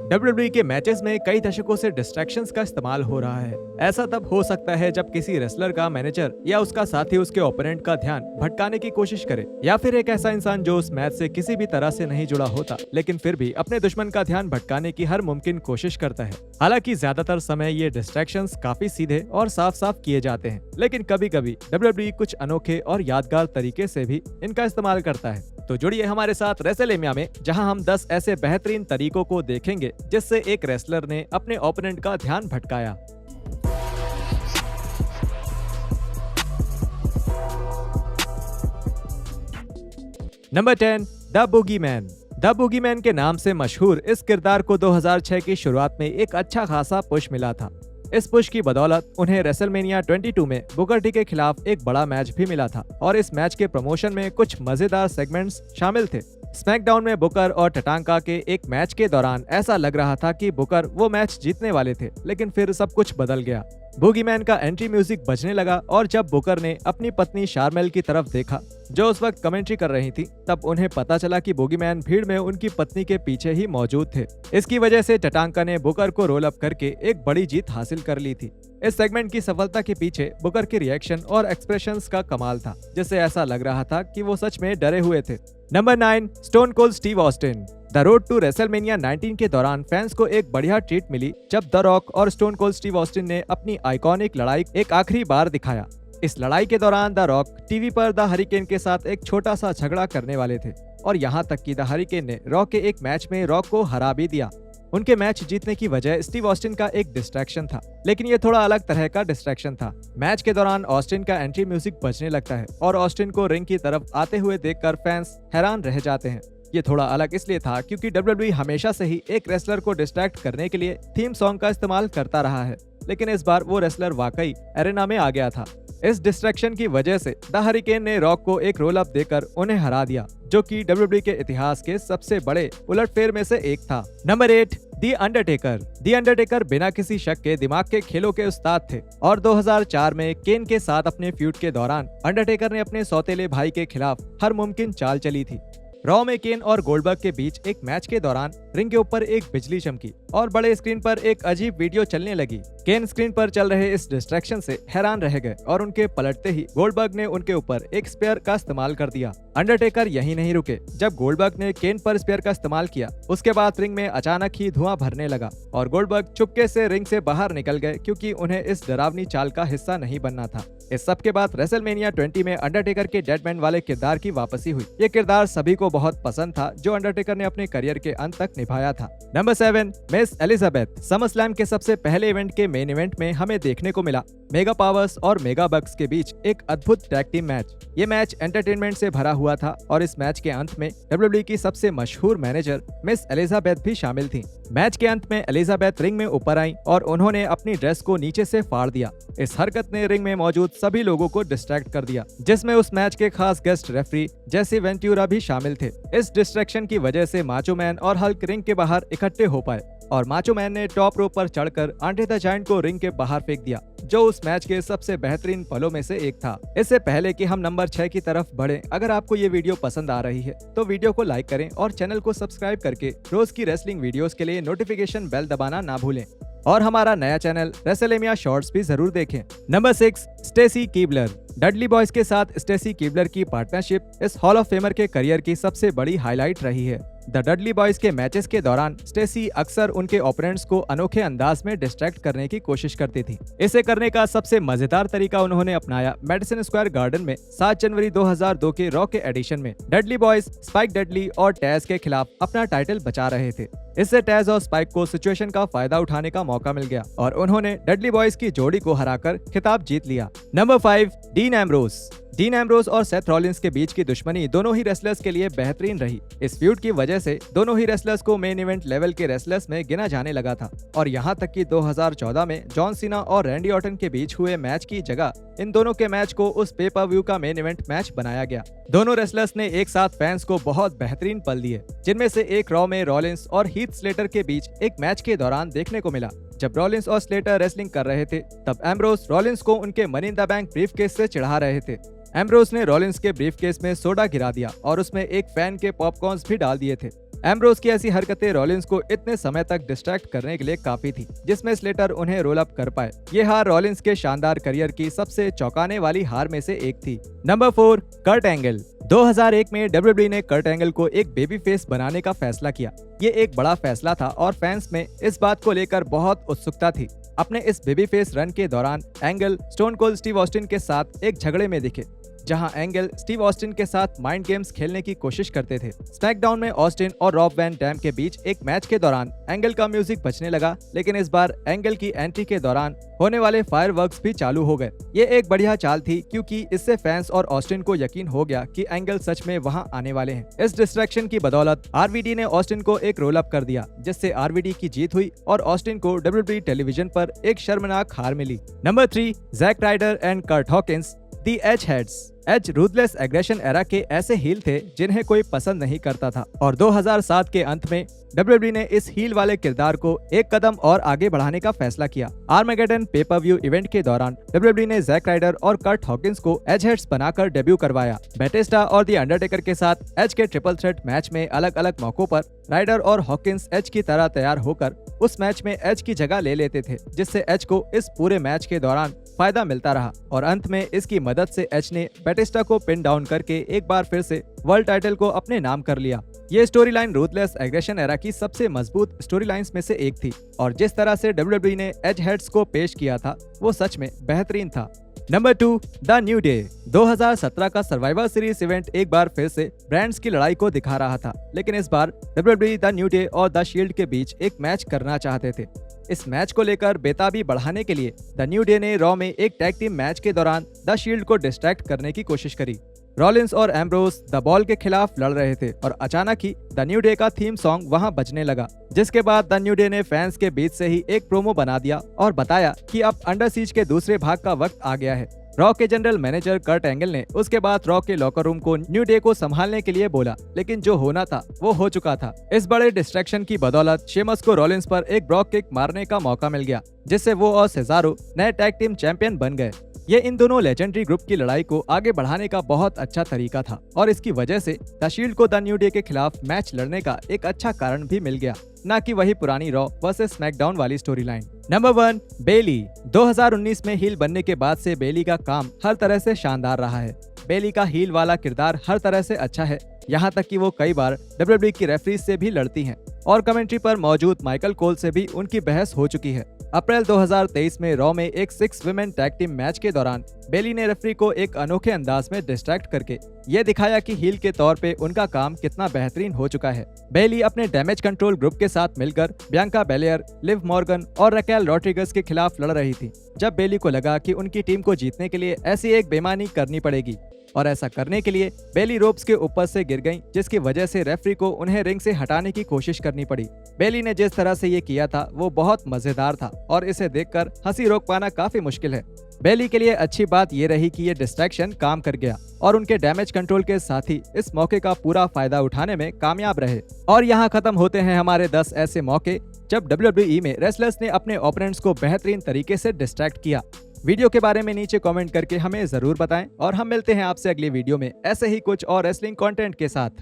WWE के matches में कई दशकों से डिस्ट्रैक्शंस का इस्तेमाल हो रहा है। ऐसा तब हो सकता है जब किसी रेसलर का मैनेजर या उसका साथी उसके ओपोनेंट का ध्यान भटकाने की कोशिश करे, या फिर एक ऐसा इंसान जो उस मैच से किसी भी तरह से नहीं जुड़ा होता लेकिन फिर भी अपने दुश्मन का ध्यान भटकाने की हर मुमकिन कोशिश करता है। हालांकि ज्यादातर समय ये डिस्ट्रैक्शंस काफी सीधे और साफ साफ किए जाते हैं, लेकिन कभी कभी WWE कुछ अनोखे और यादगार तरीके से भी इनका इस्तेमाल करता है। तो जुड़िए हमारे साथ रेसलमेनिया में, जहां हम 10 ऐसे बेहतरीन तरीकों को देखेंगे जिससे एक रेसलर ने अपने ओपोनेंट का ध्यान भटकाया। Number 10, the Boogeyman. The Boogeyman के नाम से मशहूर इस किरदार को 2006 की शुरुआत में एक अच्छा खासा पुश मिला था। इस पुश की बदौलत उन्हें रेसलमेनिया 22 में बुकर टी के खिलाफ एक बड़ा मैच भी मिला था और इस मैच के प्रमोशन में कुछ मजेदार सेगमेंट्स शामिल थे। स्मैकडाउन में बुकर और टटांका के एक मैच के दौरान ऐसा लग रहा था कि बुकर वो मैच जीतने वाले थे, लेकिन फिर सब कुछ बदल गया। बूगीमैन का एंट्री म्यूजिक बजने लगा और जब बुकर ने अपनी पत्नी शार्मेल की तरफ देखा, जो उस वक्त कमेंट्री कर रही थी, तब उन्हें पता चला कि बूगीमैन भीड़ में उनकी पत्नी के पीछे ही मौजूद थे। इसकी वजह से टटांका ने बुकर को रोल अप करके एक बड़ी जीत हासिल कर ली थी। इस सेगमेंट की सफलता के पीछे बुकर के रिएक्शन और एक्सप्रेशंस का कमाल था, जिससे ऐसा लग रहा था कि वो सच में डरे हुए थे। Number 9, Stone Cold Steve Austin. The road to WrestleMania 19 के दौरान फैंस को एक बढ़िया ट्रीट मिली जब द रॉक और स्टोन कोल्ड स्टीव ऑस्टिन ने अपनी आइकॉनिक लड़ाई एक आखिरी बार दिखाया। इस लड़ाई के दौरान द रॉक टीवी पर द हरिकेन के साथ एक छोटा सा झगड़ा करने वाले थे और यहाँ तक कि द हरिकेन ने रॉक के एक मैच में रॉक को हरा भी दिया। उनके मैच जीतने की वजह स्टीव ऑस्टिन का एक डिस्ट्रैक्शन था, लेकिन ये थोड़ा अलग तरह का डिस्ट्रैक्शन था। मैच के दौरान ऑस्टिन का एंट्री म्यूजिक बजने लगता है और ऑस्टिन को रिंग की तरफ आते हुए देखकर फैंस हैरान रह जाते हैं। ये थोड़ा अलग इसलिए था क्योंकि WWE हमेशा से ही एक रेसलर को डिस्ट्रैक्ट करने के लिए थीम सॉन्ग का इस्तेमाल करता रहा है, लेकिन इस बार वो रेसलर वाकई एरेना में आ गया था। इस डिस्ट्रैक्शन की वजह से द हरिकेन ने रॉक को एक रोल अप देकर उन्हें हरा दिया, जो कि WWE के इतिहास के सबसे बड़े उलटफेर में से एक था। Number 8, the Undertaker. The Undertaker बिना किसी शक के दिमाग के खेलों के उस्ताद थे और 2004 में केन के साथ अपने फ्यूड के दौरान अंडरटेकर ने अपने सौतेले भाई के खिलाफ हर मुमकिन चाल चली थी। रॉ में केन और गोल्डबर्ग के बीच एक मैच के दौरान रिंग के ऊपर एक बिजली चमकी और बड़े स्क्रीन पर एक अजीब वीडियो चलने लगी। केन स्क्रीन पर चल रहे इस डिस्ट्रैक्शन से हैरान रह गए और उनके पलटते ही गोल्डबर्ग ने उनके ऊपर एक स्पेयर का इस्तेमाल कर दिया। अंडरटेकर यहीं नहीं रुके। जब गोल्डबर्ग ने केन पर स्पेयर का इस्तेमाल किया, उसके बाद रिंग में अचानक ही धुआं भरने लगा और गोल्डबर्ग चुपके से रिंग से बाहर निकल गए क्योंकि उन्हें इस डरावनी चाल का हिस्सा नहीं बनना था। इस सब के बाद रेसलमेनिया 20 में अंडरटेकर के डेडमैन वाले किरदार की वापसी हुई। ये किरदार सभी को बहुत पसंद था, जो अंडरटेकर ने अपने करियर के अंत तक निभाया था। Number 7, miss Elizabeth. समरस्लैम के सबसे पहले इवेंट के मेन इवेंट में हमें देखने को मिला मेगा पावर्स और मेगा बग्स के बीच एक अद्भुत टैग टीम मैच। ये मैच एंटरटेनमेंट से भरा हुआ था और इस मैच के अंत में WWE की सबसे मशहूर मैनेजर मिस एलिजाबेथ भी शामिल थी। मैच के अंत में एलिजाबेथ रिंग में ऊपर आई और उन्होंने अपनी ड्रेस को नीचे से फाड़ दिया। इस हरकत ने रिंग में मौजूद सभी लोगों को डिस्ट्रैक्ट कर दिया, जिसमें उस मैच के खास गेस्ट रेफरी जेसी वेंटूरा भी शामिल थे। इस डिस्ट्रैक्शन की वजह से माचो मैन और हल्क रिंग के बाहर इकट्ठे हो पाए और माचो मैन ने टॉप रोप पर चढ़कर आंड्रे द जायंट को रिंग के बाहर फेंक दिया, जो उस मैच के सबसे बेहतरीन पलों में से एक था। इससे पहले कि हम नंबर 6 की तरफ बढ़े, अगर आपको ये वीडियो पसंद आ रही है तो वीडियो को लाइक करें और चैनल को सब्सक्राइब करके रोज की रेसलिंग वीडियोस के लिए नोटिफिकेशन बेल दबाना ना भूलें और हमारा नया चैनल रेसलमेनिया शॉर्ट्स भी जरूर देखें। Number 6, Stacy Keibler. Dudley Boyz के साथ स्टेसी कीबलर की पार्टनरशिप इस हॉल ऑफ फेमर के करियर की सबसे बड़ी हाईलाइट रही है। द डडली बॉयज के मैचेस के दौरान स्टेसी अक्सर उनके ओपोनेंट्स को अनोखे अंदाज में डिस्ट्रैक्ट करने की कोशिश करती थी। इसे करने का सबसे मजेदार तरीका उन्होंने अपनाया मैडिसन स्क्वायर गार्डन में 7 जनवरी 2002 के रॉ के एडिशन में। डडली बॉयज स्पाइक डडली और टैज के खिलाफ अपना टाइटल बचा रहे थे। इससे टैज और स्पाइक को सिचुएशन का फायदा उठाने का मौका मिल गया और उन्होंने डडली बॉयज की जोड़ी को हराकर खिताब जीत लिया। Number 5, dean Ambrose. Dean Ambrose और सेथ रॉलिंस के बीच की दुश्मनी दोनों ही रेसलर्स के लिए बेहतरीन रही। इस फ्यूड की वजह से दोनों ही रेसलर्स को मेन इवेंट लेवल के रेसलर्स में गिना जाने लगा था और यहाँ तक कि 2014 में जॉन सीना और रैंडी ऑर्टन के बीच हुए मैच की जगह इन दोनों के मैच को उस पेपर व्यू का मेन इवेंट मैच बनाया गया। दोनों रेसलर्स ने एक साथ फैंस को बहुत बेहतरीन पल दिए, जिनमें से एक रॉ में रॉलिंस और हीथ स्लेटर के बीच एक मैच के दौरान देखने को मिला। जब रॉलिंस और स्लेटर रेसलिंग कर रहे थे, तब एम्ब्रोस रॉलिंस को उनके money in the bank briefcase से चिढ़ा रहे थे। एम्ब्रोस ने रॉलिंस के ब्रीफकेस में सोडा गिरा दिया और उसमें एक फैन के पॉपकॉर्न्स भी डाल दिए थे। एम्ब्रोस की ऐसी हरकतें रॉलिंस को इतने समय तक डिस्ट्रैक्ट करने के लिए काफी थी, जिसमें स्लेटर उन्हें रोल अप कर पाए। ये हार रॉलिंस के शानदार करियर की सबसे चौंकाने वाली हार में से एक थी। Number 4, Kurt angle. 2001 में डब्ल्यूडब्ल्यूई ने कर्ट एंगल को एक बेबी फेस बनाने का फैसला किया। ये एक बड़ा फैसला था और फैंस में इस बात को लेकर बहुत उत्सुकता थी। अपने इस बेबी फेस रन के दौरान angle stone Cold Steve Austin के साथ एक झगड़े में दिखे, जहां एंगल स्टीव ऑस्टिन के साथ माइंड गेम्स खेलने की कोशिश करते थे। स्मैकडाउन में ऑस्टिन और रॉब वैन डैम के बीच एक मैच के दौरान एंगल का म्यूजिक बजने लगा, लेकिन इस बार एंगल की एंट्री के दौरान होने वाले फायरवर्क्स भी चालू हो गए। ये एक बढ़िया चाल थी, क्योंकि इससे फैंस और ऑस्टिन को यकीन हो गया कि एंगल सच में वहां आने वाले हैं। इस डिस्ट्रैक्शन की बदौलत आरवीडी ने ऑस्टिन को एक रोल अप कर दिया, जिससे आरवीडी की जीत हुई और ऑस्टिन को डब्ल्यूडब्ल्यूई टेलीविजन पर एक शर्मनाक हार मिली। Number 3, Zack Ryder and Curt Hawkins, the Edgeheads. Edge ruthless aggression era के ऐसे हील थे जिन्हें कोई पसंद नहीं करता था, और 2007 के अंत में डब्ल्यूडब्ल्यूई ने इस हील वाले किरदार को एक कदम और आगे बढ़ाने का फैसला किया। आर्मेगेडन पे-पर-व्यू इवेंट के दौरान डब्ल्यूडब्ल्यूई ने जैक राइडर और कर्ट हॉकिंस को एज हेड्स बनाकर डेब्यू करवाया। बैटिस्टा और दी अंडरटेकर के साथ एज के ट्रिपल थ्रेट मैच में अलग अलग मौकों पर राइडर और हॉकिंस एज की तरह तैयार होकर उस मैच में एज की जगह ले लेते थे, जिससे एज को इस पूरे मैच के दौरान फायदा मिलता रहा, और अंत में इसकी मदद से एज ने बैटिस्टा को पिन डाउन करके एक बार फिर से वर्ल्ड टाइटल को अपने नाम कर लिया। ये story line ruthless aggression era की सबसे मजबूत स्टोरी लाइन्स में से एक थी, और जिस तरह से डब्ल्यूडब्ल्यूई ने एज हेड्स को पेश किया था वो सच में बेहतरीन था। Number 2, the new day. 2017 का सर्वाइवर सीरीज इवेंट एक बार फिर से ब्रांड्स की लड़ाई को दिखा रहा था, लेकिन इस बार डब्ल्यूडब्ल्यूई द न्यू डे और द शील्ड के बीच एक मैच करना चाहते थे। इस मैच को लेकर बेताबी बढ़ाने के लिए द न्यू डे ने रॉ में एक टैग टीम मैच के दौरान द शील्ड को डिस्ट्रैक्ट करने की कोशिश करी। रॉलिंस और एम्ब्रोस द बॉल के खिलाफ लड़ रहे थे और अचानक ही द न्यू डे का थीम सॉन्ग वहां बजने लगा, जिसके बाद द न्यू डे ने फैंस के बीच से ही एक प्रोमो बना दिया और बताया कि अब अंडर सीज के दूसरे भाग का वक्त आ गया है। रॉ के जनरल मैनेजर कर्ट एंगल ने उसके बाद रॉ के लॉकर रूम को न्यू डे को संभालने के लिए बोला, लेकिन जो होना था वो हो चुका था। इस बड़े डिस्ट्रैक्शन की बदौलत शेमस को रॉलिंस पर एक ब्रॉक किक मारने का मौका मिल गया, जिससे वो और सेजारो नए टैग टीम चैंपियन बन गए। ये इन दोनों लेजेंडरी ग्रुप की लड़ाई को आगे बढ़ाने का बहुत अच्छा तरीका था, और इसकी वजह से द शील्ड को द न्यू डे के खिलाफ मैच लड़ने का एक अच्छा कारण भी मिल गया, न कि वही पुरानी रॉ वर्सेस स्मैकडाउन वाली स्टोरी लाइन। नंबर 1, बेली। 2019 में हील बनने के बाद से बेली का काम हर तरह से शानदार रहा है। बेली का हील वाला किरदार हर तरह से अच्छा है, यहाँ तक कि वो कई बार डब्ल्यूडब्ल्यूई की रेफरीज से भी लड़ती हैं, और कमेंट्री पर मौजूद माइकल कोल से भी उनकी बहस हो चुकी है। अप्रैल 2023 में रॉ में एक 6 विमेन टैग टीम मैच के दौरान बेली ने रेफरी को एक अनोखे अंदाज में डिस्ट्रैक्ट करके ये दिखाया कि हील के तौर पे उनका काम कितना बेहतरीन हो चुका है। बेली अपने डैमेज कंट्रोल ग्रुप के साथ मिलकर बियांका बेलेयर, लिव मॉर्गन और रैकेल रॉड्रिगस के खिलाफ लड़ रही थी, जब बेली को लगा कि उनकी टीम को जीतने के लिए ऐसी एक बेईमानी करनी पड़ेगी, और ऐसा करने के लिए बेली रोप्स के ऊपर से गिर गईं, जिसकी वजह से रेफरी को उन्हें रिंग से हटाने की कोशिश करनी पड़ी। बेली ने जिस तरह से ये किया था वो बहुत मजेदार था, और इसे देखकर हंसी रोक पाना काफी मुश्किल है। बेली के लिए अच्छी बात ये रही कि ये डिस्ट्रैक्शन काम कर गया, और उनके डैमेज कंट्रोल के साथ ही इस मौके का पूरा फायदा उठाने में कामयाब रहे। और यहाँ खत्म होते हैं हमारे 10 ऐसे मौके जब डब्ल्यूडब्ल्यूई में रेसलर्स ने अपने ओपोनेंट्स को बेहतरीन तरीके से डिस्ट्रैक्ट किया। वीडियो के बारे में नीचे कमेंट करके हमें जरूर बताएं, और हम मिलते हैं आपसे अगली वीडियो में ऐसे ही कुछ और रेसलिंग कंटेंट के साथ।